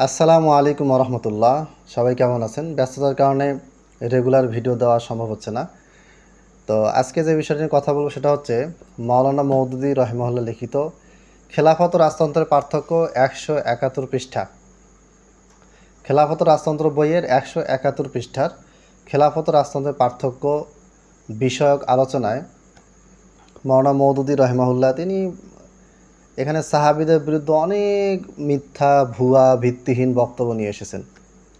আসসালামু আলাইকুম রহমতুল্লাহ। সবাই কেমন আছেন? ব্যস্ততার কারণে রেগুলার ভিডিও দেওয়া সম্ভব হচ্ছে না। তো আজকে যে বিষয়টি নিয়ে কথা বলবো সেটা হচ্ছে মাওলানা মওদুদী রহিমাহুল্লাহ লিখিত খেলাফত ও রাজতন্ত্রের পার্থক্য 171 পৃষ্ঠা। খেলাফত ও রাজতন্ত্র বইয়ের 171 পৃষ্ঠার খেলাফত ও রাজতন্ত্রের পার্থক্য বিষয়ক আলোচনায় মাওলানা মওদুদী রহিমাহুল্লাহ তিনি এখানে সাহাবীদের বিরুদ্ধে অনেক মিথ্যা ভুয়া ভিত্তিহীন বক্তব্য নিয়ে এসেছেন।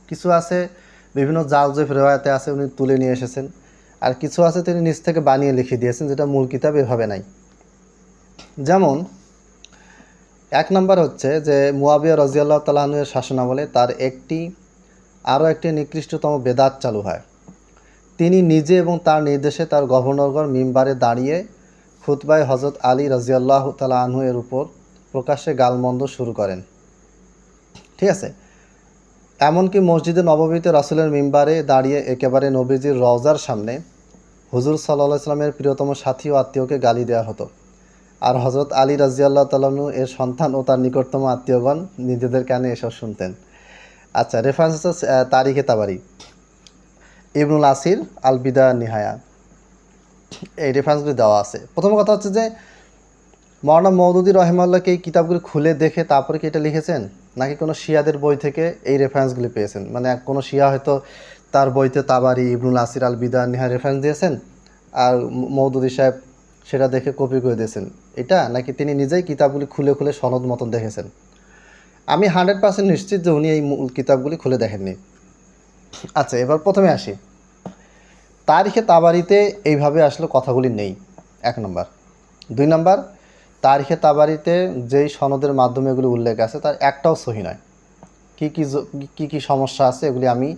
কিছু আছে বিভিন্ন জালজেফ রেওয়ায়তে আছে উনি তুলে নিয়ে এসেছেন, আর কিছু আছে তিনি নিজ থেকে বানিয়ে লিখে দিয়েছেন যেটা মূল কিতাব এভাবে নাই। যেমন এক নম্বর হচ্ছে যে মুয়াবিয়া রাদিয়াল্লাহু তাআলা আনহু-এর শাসনামলে তার আরও একটি নিকৃষ্টতম বেদাত চালু হয়। তিনি নিজে এবং তার নির্দেশে তার গভর্নরগণ মিম্বারে দাঁড়িয়ে খুতবায় হজরত আলী রাদিয়াল্লাহু তাআলা আনহু এর উপর প্রকাশ্যে গালমন্দ শুরু করেন। ঠিক আছে, এমনকি মসজিদে নববীতে রাসূলের মিম্বারে দাঁড়িয়ে একেবারে নবীজির রওজার সামনে হুজুর সাল্লাল্লাহু আলাইহি ওয়াসাল্লামের প্রিয়তম সাথী ও আত্মীয়কে গালি দেওয়া হতো, আর হজরত আলী রাদিয়াল্লাহু তাআলা আনহু এর সন্তান ও তার নিকটতম আত্মীয়গণ নিজেদের কানে এসব শুনতেন। আচ্ছা, রেফারেন্স হচ্ছে তারিখে তাবারি, ইবনুল আসির, আল বিদায়া নিহায়া, এই রেফারেন্সগুলি দেওয়া আছে। প্রথম কথা হচ্ছে যে মাওলানা মওদুদী রহিমাহুল্লাহকে এই কিতাবগুলি খুলে দেখে তারপরে কি এটা লিখেছেন, নাকি কোনো শিয়াদের বই থেকে এই রেফারেন্সগুলি পেয়েছেন? মানে কোনো শিয়া হয়তো তার বইতে তাবারি, ইবনুল আসির, আল বিদা নিহা রেফারেন্স দিয়েছেন, আর মওদুদী সাহেব সেটা দেখে কপি করে দিয়েছেন এটা, নাকি তিনি নিজেই কিতাবগুলি খুলে খুলে সনদ মতন দেখেছেন? আমি 100% নিশ্চিত যে উনি এই মূল কিতাবগুলি খুলে দেখেননি। আচ্ছা, এবার প্রথমে আসি, তারিখে তাবারিতে এইভাবে আসলে কথাগুলি নেই, এক নম্বর। দুই নম্বর, তারিখে তাবারিতে যেই সনদের মাধ্যমে এগুলি উল্লেখ আছে তার একটাও সহি নয়। কী কী সমস্যা আছে এগুলি আমি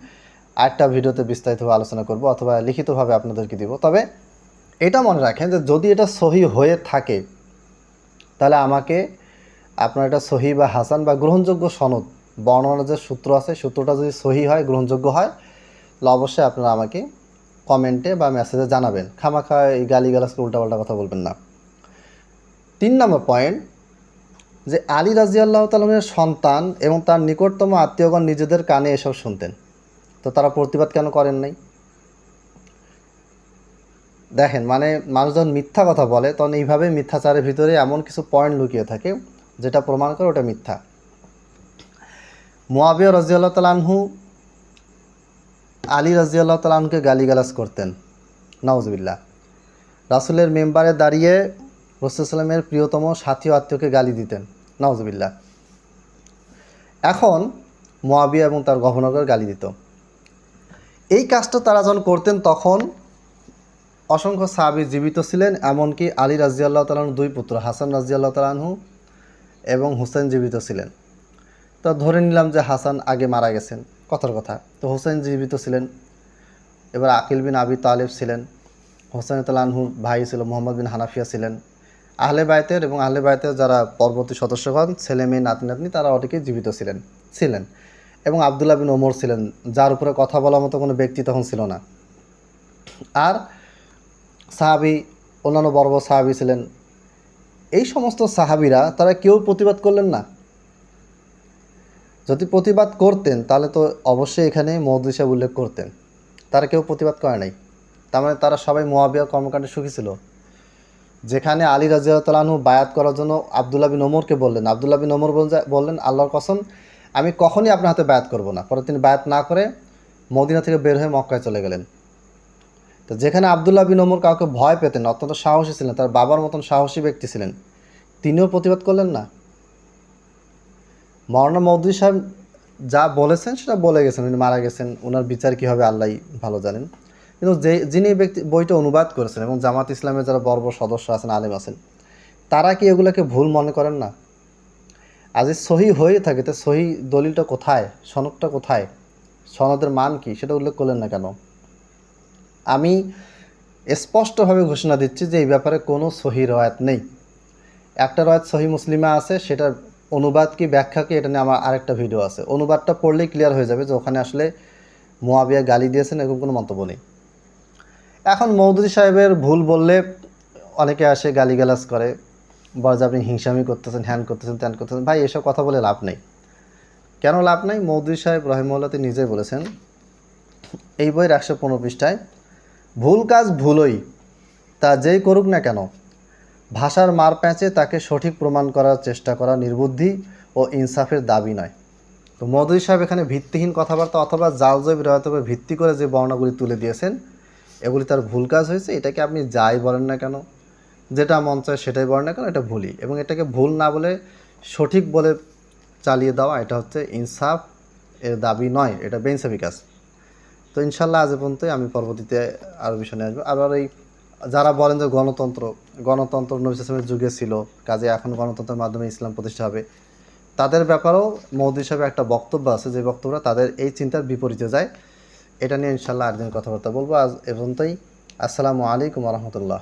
আরেকটা ভিডিওতে বিস্তারিতভাবে আলোচনা করব, অথবা লিখিতভাবে আপনাদেরকে দিব। তবে এটা মনে রাখেন যে যদি এটা সহি হয়ে থাকে তাহলে আমাকে আপনার এটা সহি বা হাসান বা গ্রহণযোগ্য সনদ বর্ণনার যে সূত্র আছে, সূত্রটা যদি সহি হয়, গ্রহণযোগ্য হয়, তাহলে অবশ্যই আপনারা আমাকে কমেন্টে বা মেসেজে জানাবেন। খামাখা এই গালিগালাজ উল্টাপাল্টা কথা বলবেন না। 3 নম্বর পয়েন্ট, যে আলী রাদিয়াল্লাহু তাআলার সন্তান এবং তার নিকটতম আত্মীয়গণ নিজেদের কানে এসব শুনতেন, তো তারা প্রতিবাদ কেন করেন নাই? দেখেন, মানে মানুষ যখন মিথ্যা কথা বলে তখন এইভাবে মিথ্যাচারের ভিতরে এমন কিছু পয়েন্ট লুকিয়ে থাকে যেটা প্রমাণ করে ওটা মিথ্যা। মুয়াবিয়া রাদিয়াল্লাহু তাআলা আনহু আলী রাদিয়াল্লাহু তাআলা আনহুকে গালিগালাজ করতেন, নাউজুবিল্লাহ। রাসূলের মেম্বারে দাঁড়িয়ে রাসূল সাল্লাল্লাহু আলাইহি ওয়াসাল্লামের প্রিয়তম সাথী ও আত্মীয়কে গালি দিতেন, নাউজুবিল্লাহ। এখন মুয়াবিয়া এবং তার গভর্নরকে গালি দিত। এই কাজটা তারা যখন করতেন তখন অসংখ্য সাহাবী জীবিত ছিলেন, এমনকি আলী রাদিয়াল্লাহু তাআলা আনহুর দুই পুত্র হাসান রাদিয়াল্লাহু তাআলা আনহু এবং হুসেন জীবিত ছিলেন। তো ধরে নিলাম যে হাসান আগে মারা গেছেন, কথার কথা, তো হুসেন জীবিত ছিলেন। এবার আকিল বিন আবি তালেব ছিলেন, হোসেন তাআলা আনহুর ভাই ছিল মুহাম্মদ বিন হানাফিয়া ছিলেন। আহলে বায়তের এবং আহলে বায়তের যারা পরবর্তী সদস্যগণ, ছেলে মেয়ে নাতি নাতনি, তারা অনেকেই জীবিত ছিলেন। এবং আবদুল্লাহ বিন ওমর ছিলেন, যার উপরে কথা বলার মতো কোনো ব্যক্তি তখন ছিল না। আর সাহাবী, অন্যান্য বড় বড় সাহাবী ছিলেন। এই সমস্ত সাহাবীরা তারা কেউ প্রতিবাদ করলেন না। যদি প্রতিবাদ করতেন তাহলে তো অবশ্যই এখানে মওদুদী সাহেব উল্লেখ করতেন। তারা কেউ প্রতিবাদ করে নাই, তার মানে তারা সবাই মুয়াবিয়ার কর্মকাণ্ডে সুখী ছিল। যেখানে আলী রাদিয়াল্লাহু তাআলা আনহু বায়াত করার জন্য আবদুল্লাহ বিন ওমরকে বললেন, আবদুল্লাহ বিন ওমর বললেন আল্লাহর কসম আমি কখনই আপনার হাতে বায়াত করব না। পরে তিনি বায়াত না করে মদিনা থেকে বের হয়ে মক্কায় চলে গেলেন। তো যেখানে আবদুল্লাহ বিন ওমর কাউকে ভয় পেতেন, অত্যন্ত সাহসী ছিলেন, তার বাবার মতন সাহসী ব্যক্তি ছিলেন, তিনিও প্রতিবাদ করলেন না। মাওলানা মওদুদী সাহেব যা বলেছেন সেটা বলে গেছেন, উনি মারা গেছেন, ওনার বিচার কী হবে আল্লাহই ভালো জানেন। কিন্তু যিনি ব্যক্তি বইটা অনুবাদ করেছেন এবং জামাত ইসলামের যারা বড় বড় সদস্য আছেন, আলেম আছেন, তারা কি এগুলোকে ভুল মনে করেন না? আজ সহি হয়ে থাকে তো সহি দলিলটা কোথায়, সনদটা কোথায়, সনদের মান কি, সেটা উল্লেখ করলেন না কেন? আমি স্পষ্টভাবে ঘোষণা দিচ্ছি যে এই ব্যাপারে কোনো সহি রওয়ায়াত নেই। একটা রওয়ায়াত সহি মুসলিমে আছে, সেটার অনুবাদ কি ব্যাখ্যা কি এটা নিয়ে আমার আরেকটা ভিডিও আছে, অনুবাদটা পড়লেই ক্লিয়ার হয়ে যাবে যে ওখানে আসলে মুয়াবিয়া গালি দিয়েছেন এরকম কোনো মন্তব্য নেই। এখন মওদুদী সাহেবের ভুল বললে অনেকে আসে গালিগালাজ করে, বলে যে আপনি হিংসামি করতেছেন, হ্যান করতেছেন, ত্যান করতেছেন। ভাই, এসব কথা বলে লাভ নেই। কেন লাভ নাই? মৌদুদি সাহেব রহিমাহুল্লাহ তিনি নিজেই বলেছেন এই বইয়ের 115 পৃষ্ঠায়, ভুল কাজ ভুলই, তা যেই করুক না কেন, ভাষার মার প্যাঁচে তাকে সঠিক প্রমাণ করার চেষ্টা করা নির্বুদ্ধি ও ইনসাফের দাবি নয়। তো মৌদুদি সাহেব এখানে ভিত্তিহীন কথাবার্তা অথবা জালজয়ী রয়তবে ভিত্তি করে যে বর্ণনাগুলি তুলে দিয়েছেন, এগুলি তার ভুল কাজ হয়েছে। এটাকে আপনি যাই বলেন না কেন, যেটা মন চায় সেটাই বলেন না কেন, এটা ভুলই। এবং এটাকে ভুল না বলে সঠিক বলে চালিয়ে দেওয়া, এটা হচ্ছে ইনসাফ এর দাবি নয়, এটা বেইনসাফি কাজ। তো ইনশাল্লাহ আজ পর্যন্তই, আমি পরবর্তীতে আরও বিষয় নিয়ে আসবো। আবার এই যারা বলেন যে গণতন্ত্র নবী সাল্লাল্লাহু যুগে ছিল, কাজে এখন গণতন্ত্রের মাধ্যমে ইসলাম প্রতিষ্ঠা হবে, তাদের ব্যাপারেও মৌদুদি সাহেবের একটা বক্তব্য আছে, যে বক্তব্যটা তাদের এই চিন্তার বিপরীতে যায়। এটা নিয়ে ইনশাল্লাহ আরেকদিন কথাবার্তা বলবো। আজ এ পর্যন্তই। আসসালামু আলাইকুম রহমতুল্লাহ।